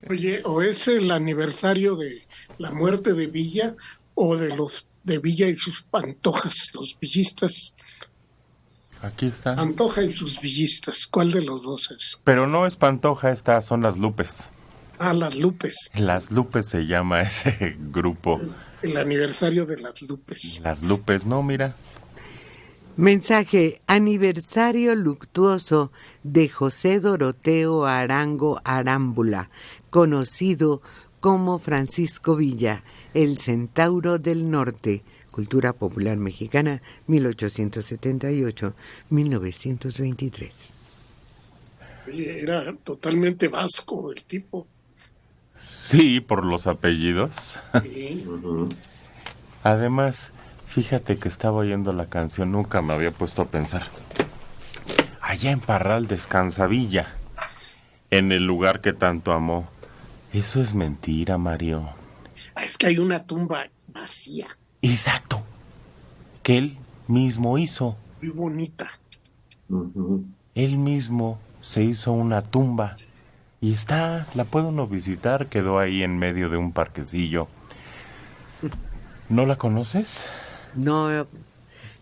Oye, o es el aniversario de la muerte de Villa o de los de Villa y sus pantojas, los villistas. Aquí están. Pantoja y sus villistas, ¿cuál de los dos es? Pero no es Pantoja, estas son las Lupes. Ah, las Lupes. Las Lupes se llama ese grupo. Es el aniversario de las Lupes. Las Lupes, no, mira. Mensaje: aniversario luctuoso de José Doroteo Arango Arámbula, conocido como Francisco Villa, el Centauro del Norte. Cultura Popular Mexicana, 1878-1923. Oye, era totalmente vasco el tipo. Sí, por los apellidos. Sí. Además, fíjate que estaba oyendo la canción, nunca me había puesto a pensar. Allá en Parral descansa Villa, en el lugar que tanto amó. Eso es mentira, Mario. Ah, es que hay una tumba vacía, Exacto. Que él mismo hizo. muy bonita. Él mismo se hizo una tumba. Y está, la puede uno visitar, quedó ahí en medio de un parquecillo. ¿No la conoces? No,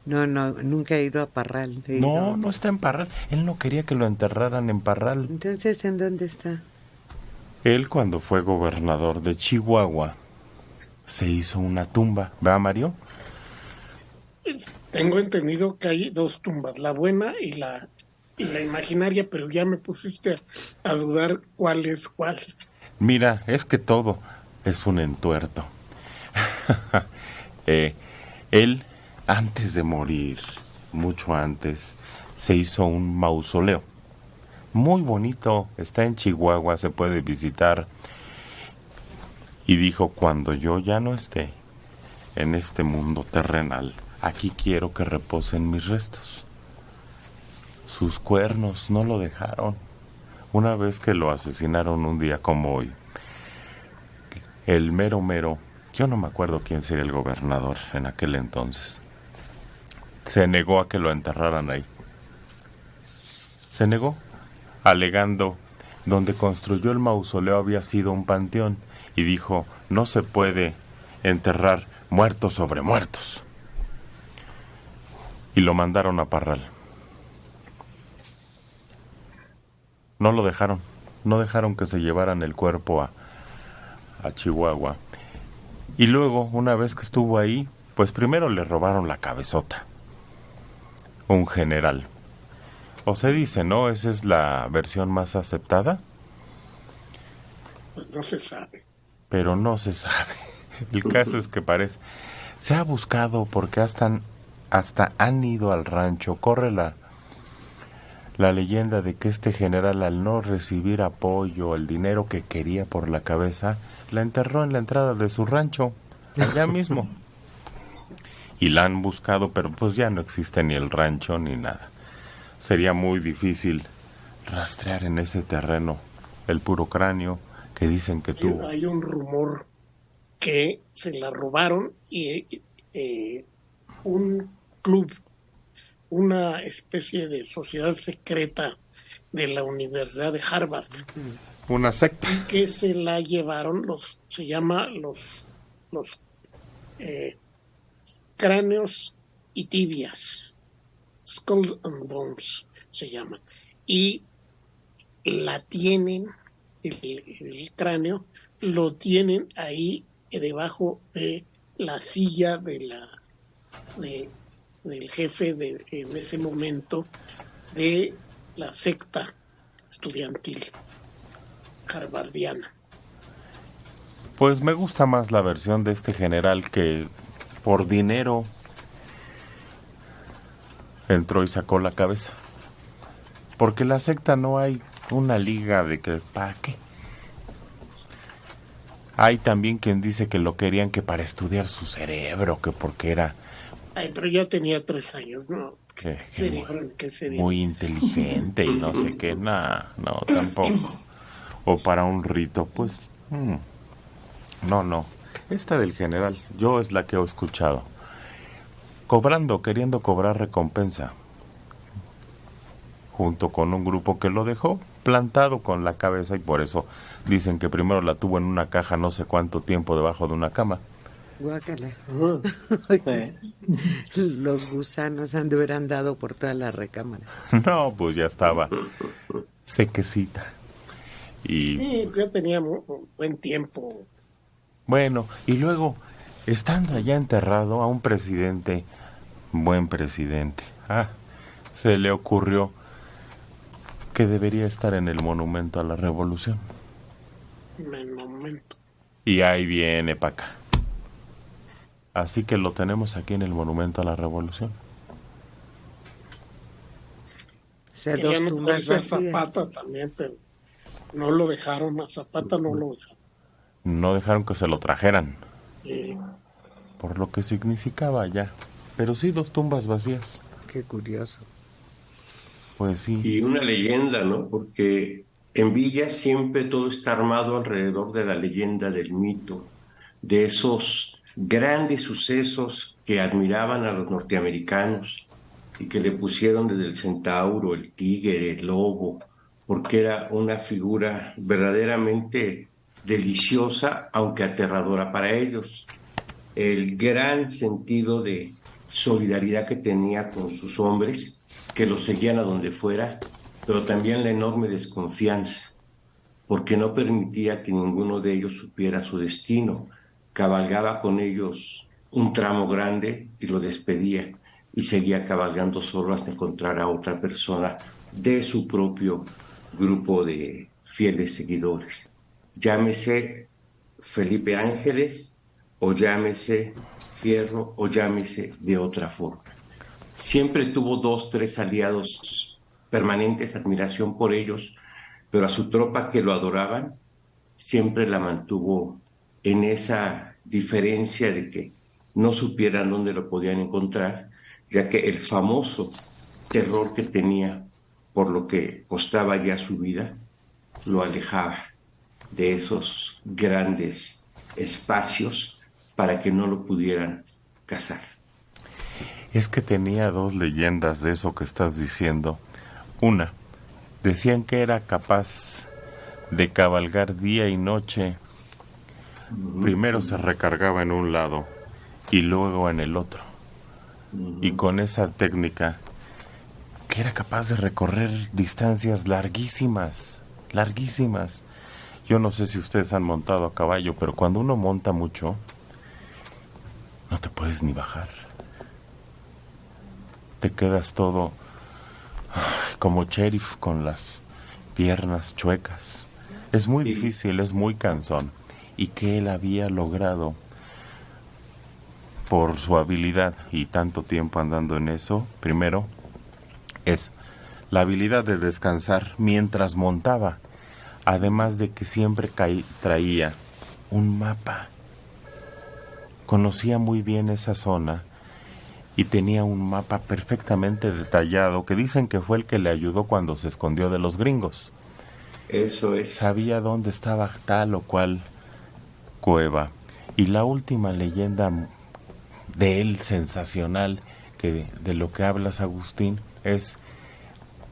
no, nunca he ido a Parral. No, no está en Parral. Él no quería que lo enterraran en Parral. Entonces, ¿en dónde está? Él, cuando fue gobernador de Chihuahua, se hizo una tumba. ¿Va, Mario? Tengo entendido que hay dos tumbas, la buena y la imaginaria, pero ya me pusiste a dudar cuál es cuál. Mira, es que todo es un entuerto. Él, antes de morir, mucho antes, se hizo un mausoleo. Muy bonito, está en Chihuahua, se puede visitar. Y dijo, cuando yo ya no esté en este mundo terrenal, aquí quiero que reposen mis restos. Sus cuernos no lo dejaron. Una vez que lo asesinaron un día como hoy, el mero mero, yo no me acuerdo quién sería el gobernador en aquel entonces, se negó a que lo enterraran ahí. Se negó, alegando donde construyó el mausoleo había sido un panteón y dijo, no se puede enterrar muertos sobre muertos. Y lo mandaron a Parral. No lo dejaron, no dejaron que se llevaran el cuerpo a Chihuahua. Y luego, una vez que estuvo ahí, pues primero le robaron la cabezota. Un general. O se dice, ¿no? Esa es la versión más aceptada. Pues no se sabe. Pero no se sabe. El caso es que parece... Se ha buscado porque hasta han ido al rancho. Corre la leyenda de que este general, al no recibir apoyo, el dinero que quería por la cabeza, la enterró en la entrada de su rancho, allá mismo. Y la han buscado, pero pues ya no existe ni el rancho ni nada. Sería muy difícil rastrear en ese terreno el puro cráneo que dicen que tuvo. Hay un rumor que se la robaron y un club, una especie de sociedad secreta de la Universidad de Harvard, Una secta. que se la llevaron se llama los cráneos y tibias, skulls and bones se llaman, y la tienen, el cráneo, lo tienen ahí debajo de la silla de, del jefe en ese momento de la secta estudiantil harvardiana. Pues me gusta más la versión de este general que por dinero entró y sacó la cabeza. Porque la secta no hay una liga de que ¿para qué? Hay también quien dice que lo querían que para estudiar su cerebro, que porque era Ay, pero yo tenía 3 años, ¿no? que Cerebro, ¿qué cerebro? muy inteligente y no sé qué, nah, no, tampoco. O para un rito, pues, no. Esta del general, yo es la que he escuchado. Queriendo cobrar recompensa. junto con un grupo que lo dejó plantado con la cabeza, y por eso dicen que primero la tuvo en una caja no sé cuánto tiempo debajo de una cama. Guácala. Sí. Los gusanos han de haber andado por toda la recámara. No, pues ya estaba sequecita. Y Sí, ya tenía buen tiempo. bueno, y luego, estando allá enterrado a un presidente, buen presidente, se le ocurrió que debería estar en el monumento a la revolución. En el momento. Y ahí viene para acá. Así que lo tenemos aquí en el monumento a la revolución. O sea, Querían dos tumbas traerse a vacías. Zapata también, pero no lo dejaron, a Zapata no lo dejaron. No dejaron que se lo trajeran, Eh, por lo que significaba allá. Pero sí, dos tumbas vacías. Qué curioso. Pues sí. Y una leyenda, ¿no? Porque en Villa siempre todo está armado alrededor de la leyenda del mito, de esos grandes sucesos que admiraban a los norteamericanos y que le pusieron desde el centauro, el tigre, el lobo, porque era una figura verdaderamente deliciosa, aunque aterradora para ellos. El gran sentido de solidaridad que tenía con sus hombres, que los seguían a donde fuera, pero también la enorme desconfianza, porque no permitía que ninguno de ellos supiera su destino. Cabalgaba con ellos un tramo grande y lo despedía, y seguía cabalgando solo hasta encontrar a otra persona de su propio grupo de fieles seguidores. Llámese Felipe Ángeles, o llámese Fierro, o llámese de otra forma. Siempre tuvo 2, 3 aliados permanentes, admiración por ellos, pero a su tropa que lo adoraban, siempre la mantuvo en esa diferencia de que no supieran dónde lo podían encontrar, ya que el famoso terror que tenía por lo que costaba ya su vida, lo alejaba de esos grandes espacios para que no lo pudieran cazar. Es que tenía dos leyendas de eso que estás diciendo. Una, decían que era capaz de cabalgar día y noche. Primero se recargaba en un lado y luego en el otro. Y con esa técnica, que era capaz de recorrer distancias larguísimas, larguísimas. Yo no sé si ustedes han montado a caballo, pero cuando uno monta mucho, no te puedes ni bajar. Te quedas todo como sheriff con las piernas chuecas. Es muy difícil, es muy cansón. Y que él había logrado, por su habilidad y tanto tiempo andando en eso, primero, es la habilidad de descansar mientras montaba, además de que siempre traía un mapa. Conocía muy bien esa zona y tenía un mapa perfectamente detallado que dicen que fue el que le ayudó cuando se escondió de los gringos. Eso es. Sabía dónde estaba tal o cual cueva. Y la última leyenda de él sensacional, que de lo que hablas, Agustín, es: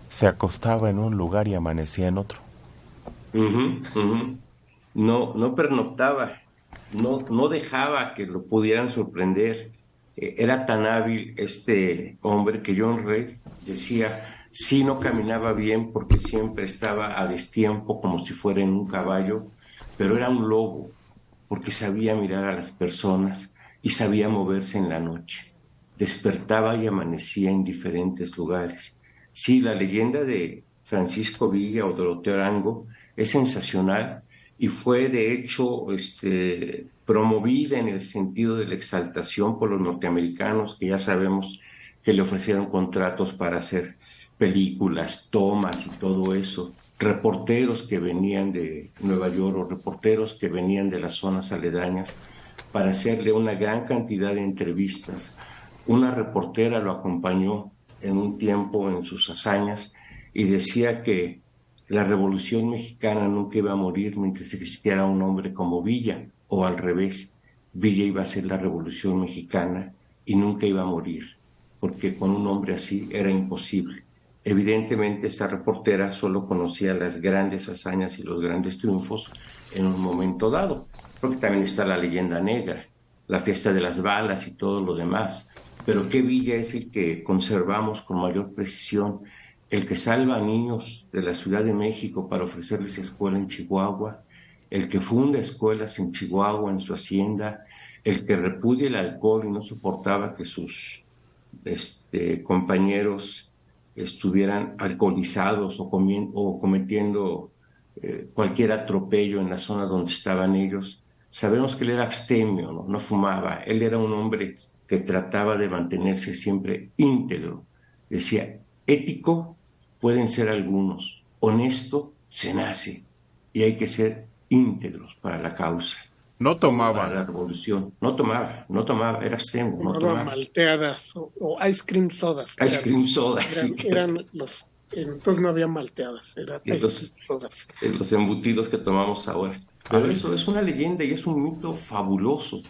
se acostaba en un lugar y amanecía en otro. No pernoctaba, no dejaba que lo pudieran sorprender. Era tan hábil este hombre que John Reed decía, sí, no caminaba bien porque siempre estaba a destiempo como si fuera en un caballo, pero era un lobo porque sabía mirar a las personas y sabía moverse en la noche. Despertaba y amanecía en diferentes lugares. Sí, la leyenda de Francisco Villa o Doroteo Arango es sensacional y fue de hecho promovida en el sentido de la exaltación por los norteamericanos, que ya sabemos que le ofrecieron contratos para hacer películas, tomas y todo eso, reporteros que venían de Nueva York o reporteros que venían de las zonas aledañas para hacerle una gran cantidad de entrevistas. Una reportera lo acompañó en un tiempo en sus hazañas y decía que la Revolución Mexicana nunca iba a morir mientras existiera un hombre como Villa, o al revés, Villa iba a ser la Revolución Mexicana y nunca iba a morir, porque con un hombre así era imposible. Evidentemente, esta reportera solo conocía las grandes hazañas y los grandes triunfos en un momento dado, porque también está la leyenda negra, la fiesta de las balas y todo lo demás. Pero ¿qué villa es el que conservamos con mayor precisión? El que salva a niños de la Ciudad de México para ofrecerles escuela en Chihuahua, el que funda escuelas en Chihuahua, en su hacienda, el que repudia el alcohol y no soportaba que sus compañeros estuvieran alcoholizados o cometiendo cualquier atropello en la zona donde estaban ellos. Sabemos que él era abstemio, ¿no? No fumaba. Él era un hombre que trataba de mantenerse siempre íntegro. Decía, ético pueden ser algunos, honesto se nace y hay que ser íntegros para la causa. No Para tomaba. la revolución. No tomaba, era abstemio, no tomaba. Malteadas o ice cream sodas. Ice cream soda, sí. Eran los, entonces no había malteadas, eran ice cream sodas. Los embutidos que tomamos ahora. Pero eso es una leyenda y es un mito fabuloso.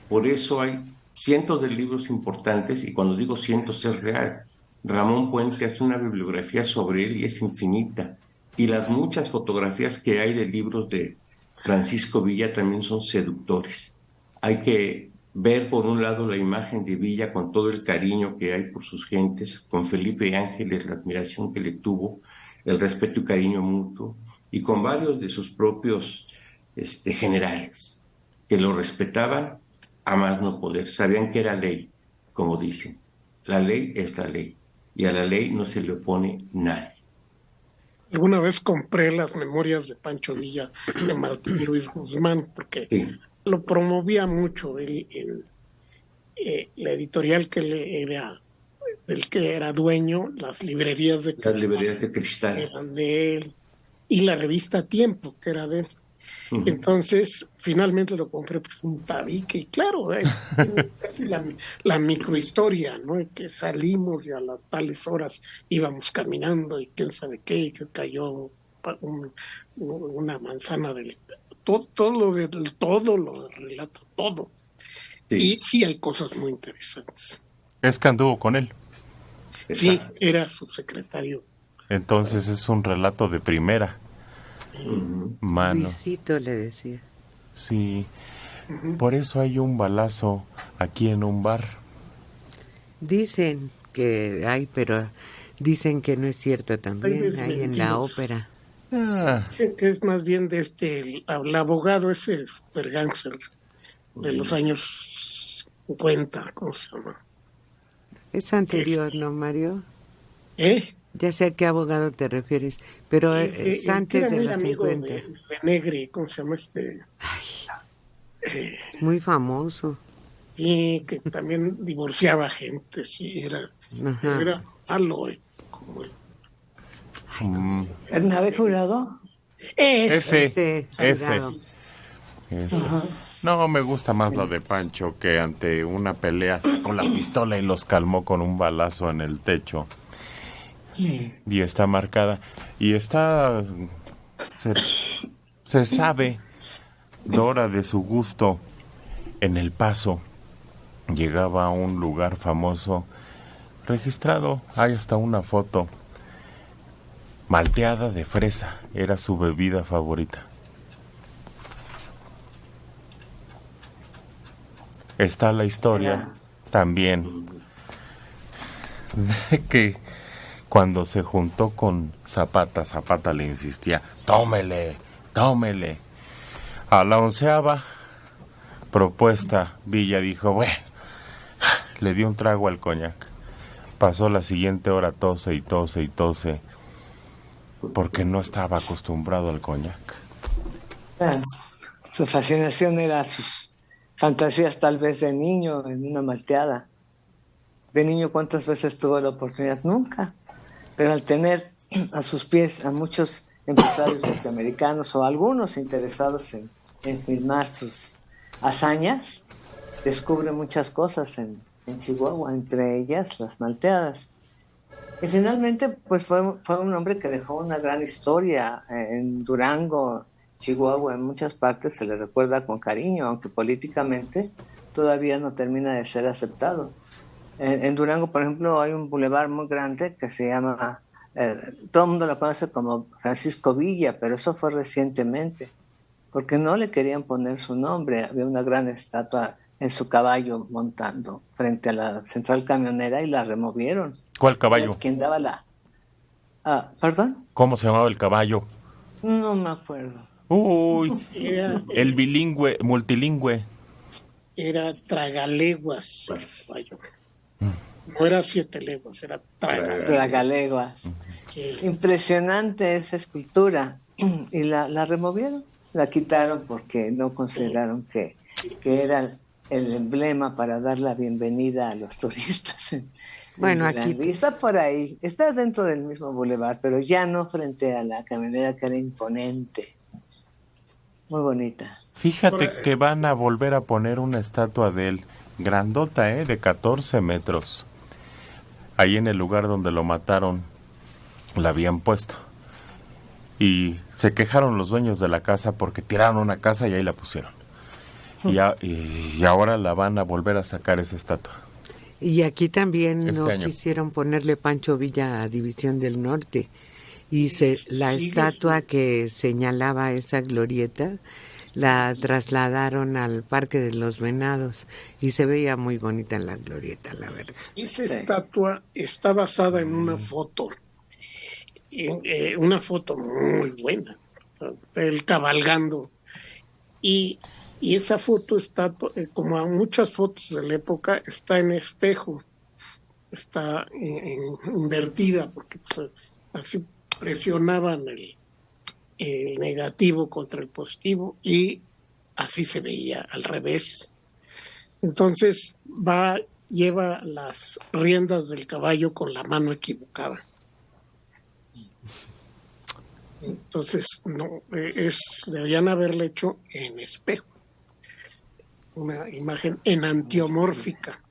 Por eso hay cientos de libros importantes, y cuando digo cientos es real. Ramón Puente hace una bibliografía sobre él y es infinita. Y las muchas fotografías que hay de libros de Francisco Villa también son seductores. Hay que ver por un lado la imagen de Villa con todo el cariño que hay por sus gentes, con Felipe Ángeles, la admiración que le tuvo, el respeto y cariño mutuo, y con varios de sus propios generales, que lo respetaban a más no poder, sabían que era ley, como dicen. La ley es la ley, y a la ley no se le opone nadie. Alguna vez compré las memorias de Pancho Villa de Martín Luis Guzmán, porque lo promovía mucho la editorial del que era dueño, las librerías de cristal. Las librerías de cristal. Eran de él, y la revista Tiempo, que era de él. Entonces, finalmente lo compré por un tabique, y claro, casi la microhistoria, ¿no? Que salimos y a las tales horas íbamos caminando y quién sabe qué, y que cayó una manzana todo lo relata, todo. Sí. Y sí hay cosas muy interesantes. Es que anduvo con él. Sí, era su secretario. Entonces es un relato de primera mano. Luisito le decía. Sí, por eso hay un balazo aquí en un bar. Dicen que hay, pero dicen que no es cierto también. Hay en la ópera. Dicen que es más bien de el abogado ese super gánster de los años 50, ¿cómo se llama? Es anterior, ¿no, Mario? ¿Eh? Ya sé a qué abogado te refieres, pero es antes de los 50. De Negri, ¿cómo se llama muy famoso. Y que también divorciaba gente, sí, era malo. ¿Bernabé Jurado? Ese. No, me gusta más la de Pancho, que ante una pelea con la pistola y los calmó con un balazo en el techo. Y está marcada. Y está... Se sabe, Dora, de su gusto. En El Paso llegaba a un lugar famoso, registrado, hay hasta una foto. Malteada de fresa era su bebida favorita. Está la historia también de que cuando se juntó con Zapata, Zapata le insistía, tómele. A la 11ª propuesta, Villa dijo, bueno, le dio un trago al coñac. Pasó la siguiente hora tose, porque no estaba acostumbrado al coñac. Su fascinación era sus fantasías tal vez de niño en una malteada. De niño, ¿cuántas veces tuvo la oportunidad? Nunca. Pero al tener a sus pies a muchos empresarios norteamericanos o algunos interesados en filmar sus hazañas, descubre muchas cosas en Chihuahua, entre ellas las malteadas. Y finalmente, pues fue un hombre que dejó una gran historia en Durango, Chihuahua, en muchas partes se le recuerda con cariño, aunque políticamente todavía no termina de ser aceptado. En Durango, por ejemplo, hay un bulevar muy grande que se llama todo el mundo lo conoce como Francisco Villa, pero eso fue recientemente, porque no le querían poner su nombre. Había una gran estatua en su caballo montando frente a la central camionera y la removieron. ¿Cuál caballo? ¿Quién daba la...? ¿Perdón? ¿Cómo se llamaba el caballo? No me acuerdo. Uy, Era, el bilingüe, multilingüe. era Tragaleguas el caballo. No era 7 leguas, era Tragaleguas. Tragaleguas. Que Impresionante esa escultura. Y la removieron, la quitaron porque no consideraron que era el emblema para dar la bienvenida a los turistas. Bueno, Disneyland. Y está por ahí, está dentro del mismo bulevar, pero ya no frente a la camionera, que era imponente. Muy bonita. Fíjate que van a volver a poner una estatua de él, grandota, de 14 metros. Ahí en el lugar donde lo mataron, la habían puesto. Y se quejaron los dueños de la casa porque tiraron una casa y ahí la pusieron. Y ahora la van a volver a sacar esa estatua. Y aquí también Este no año. quisieron ponerle Pancho Villa a División del Norte. Y la estatua que señalaba esa glorieta la trasladaron al Parque de los Venados y se veía muy bonita en la glorieta, la verdad. esa estatua está basada en una foto, una foto muy buena, él cabalgando. Y esa foto está, como a muchas fotos de la época, está en espejo, está invertida, porque pues, así presionaban el negativo contra el positivo y así se veía al revés. Entonces lleva las riendas del caballo con la mano equivocada. Entonces no deberían haberle hecho en espejo, una imagen enantiomórfica.